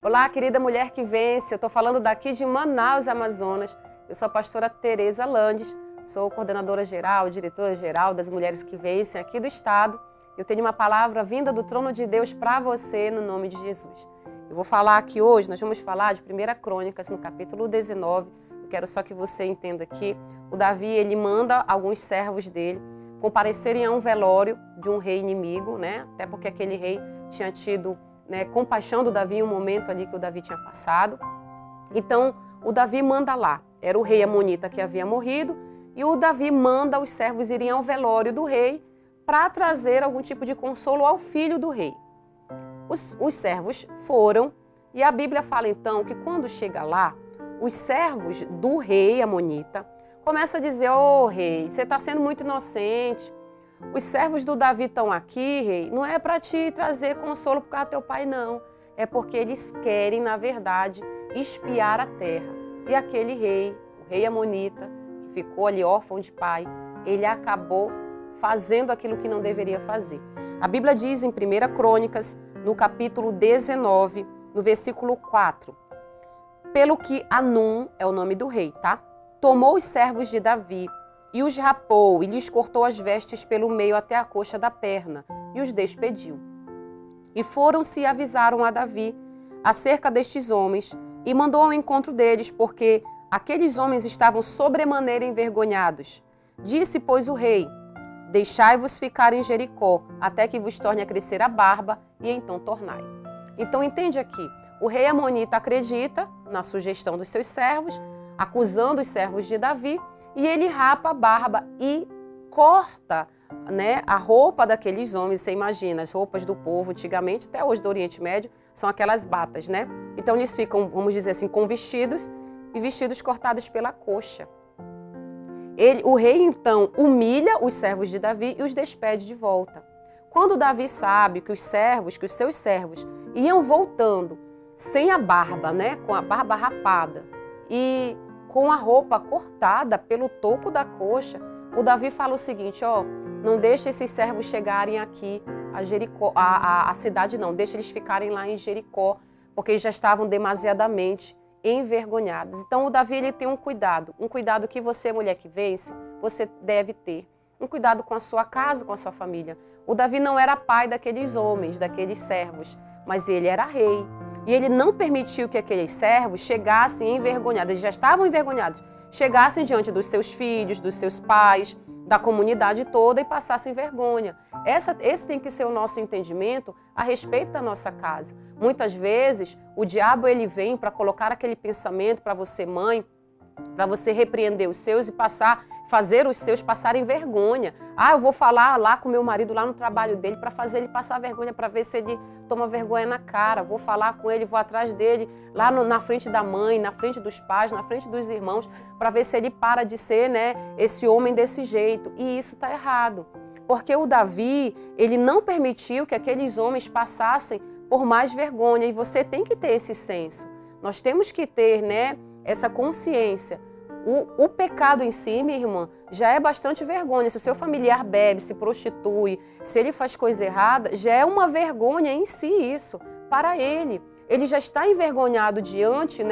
Olá, querida mulher que vence. Eu estou falando daqui de Manaus, Amazonas. Eu sou a pastora Tereza Landes, sou coordenadora geral, diretora geral das Mulheres que Vencem aqui do estado. Eu tenho uma palavra vinda do trono de Deus para você no nome de Jesus. Eu vou falar aqui hoje, nós vamos falar de 1 Crônicas, no capítulo 19. Eu quero só que você entenda aqui. O Davi, ele manda alguns servos dele comparecerem a um velório de um rei inimigo, né? Até porque aquele rei tinha tido compaixão do Davi em um momento ali que o Davi tinha passado. Então, o Davi manda lá. Era o rei Amonita que havia morrido e o Davi manda os servos irem ao velório do rei para trazer algum tipo de consolo ao filho do rei. Os servos foram e a Bíblia fala então que quando chega lá, os servos do rei Amonita começam a dizer: "Ô rei, você está sendo muito inocente. Os servos do Davi estão aqui, rei, não é para te trazer consolo por causa do teu pai, não. É porque eles querem, na verdade, espiar a terra." E aquele rei, o rei Amonita, que ficou ali órfão de pai, ele acabou fazendo aquilo que não deveria fazer. A Bíblia diz em 1 Crônicas, no capítulo 19, no versículo 4, pelo que Anum é o nome do rei, tá? Tomou os servos de Davi e os rapou e lhes cortou as vestes pelo meio até a coxa da perna e os despediu. E foram-se e avisaram a Davi acerca destes homens e mandou ao encontro deles, porque aqueles homens estavam sobremaneira envergonhados. Disse, pois, o rei: "Deixai-vos ficar em Jericó, até que vos torne a crescer a barba, e então tornai." Então entende aqui, o rei Amonita acredita na sugestão dos seus servos, acusando os servos de Davi, e ele rapa a barba e corta, a roupa daqueles homens. Você imagina, as roupas do povo antigamente, até hoje do Oriente Médio, são aquelas batas, né? Então eles ficam, vamos dizer assim, com vestidos e vestidos cortados pela coxa. O rei então humilha os servos de Davi e os despede de volta. Quando Davi sabe que os seus servos iam voltando sem a barba, com a barba rapada e com a roupa cortada pelo toco da coxa, o Davi fala o seguinte: não deixe esses servos chegarem aqui a Jericó, a cidade não, deixa eles ficarem lá em Jericó, porque eles já estavam demasiadamente envergonhados. Então o Davi, ele tem um cuidado que você, mulher que vence, você deve ter. Um cuidado com a sua casa, com a sua família. O Davi não era pai daqueles homens, daqueles servos, mas ele era rei. E ele não permitiu que aqueles servos chegassem envergonhados, eles já estavam envergonhados, chegassem diante dos seus filhos, dos seus pais, da comunidade toda e passassem vergonha. Esse tem que ser o nosso entendimento a respeito da nossa casa. Muitas vezes o diabo, ele vem para colocar aquele pensamento para você, mãe, para você repreender os seus e fazer os seus passarem vergonha. Eu vou falar lá com meu marido, lá no trabalho dele, para fazer ele passar vergonha, para ver se ele toma vergonha na cara. Vou falar com ele, vou atrás dele, lá na frente da mãe, na frente dos pais, na frente dos irmãos, para ver se ele para de ser, esse homem desse jeito. E isso está errado. Porque o Davi, ele não permitiu que aqueles homens passassem por mais vergonha. E você tem que ter esse senso. Nós temos que ter, essa consciência. O pecado em si, minha irmã, já é bastante vergonha. Se o seu familiar bebe, se prostitui, se ele faz coisa errada, já é uma vergonha em si isso, para ele. Ele já está envergonhado diante,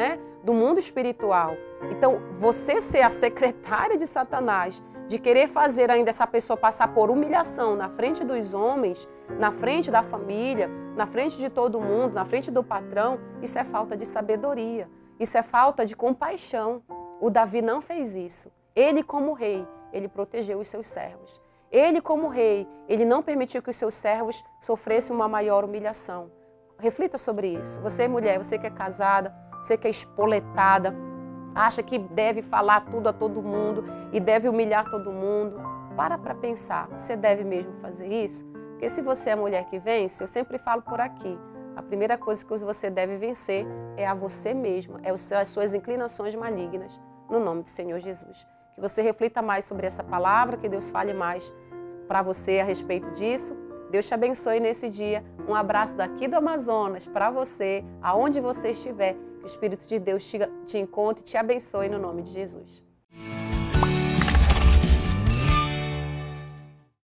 do mundo espiritual. Então, você ser a secretária de Satanás, de querer fazer ainda essa pessoa passar por humilhação na frente dos homens, na frente da família, na frente de todo mundo, na frente do patrão, isso é falta de sabedoria. Isso é falta de compaixão. O Davi não fez isso. Ele, como rei, ele protegeu os seus servos. Ele, como rei, ele não permitiu que os seus servos sofressem uma maior humilhação. Reflita sobre isso. Você, mulher, você que é casada, você que é espoletada, acha que deve falar tudo a todo mundo e deve humilhar todo mundo. Para pensar. Você deve mesmo fazer isso? Porque se você é a mulher que vence, eu sempre falo por aqui, a primeira coisa que você deve vencer é a você mesma, as suas inclinações malignas, no nome do Senhor Jesus. Que você reflita mais sobre essa palavra, que Deus fale mais para você a respeito disso. Deus te abençoe nesse dia. Um abraço daqui do Amazonas para você, aonde você estiver. Que o Espírito de Deus te encontre e te abençoe no nome de Jesus.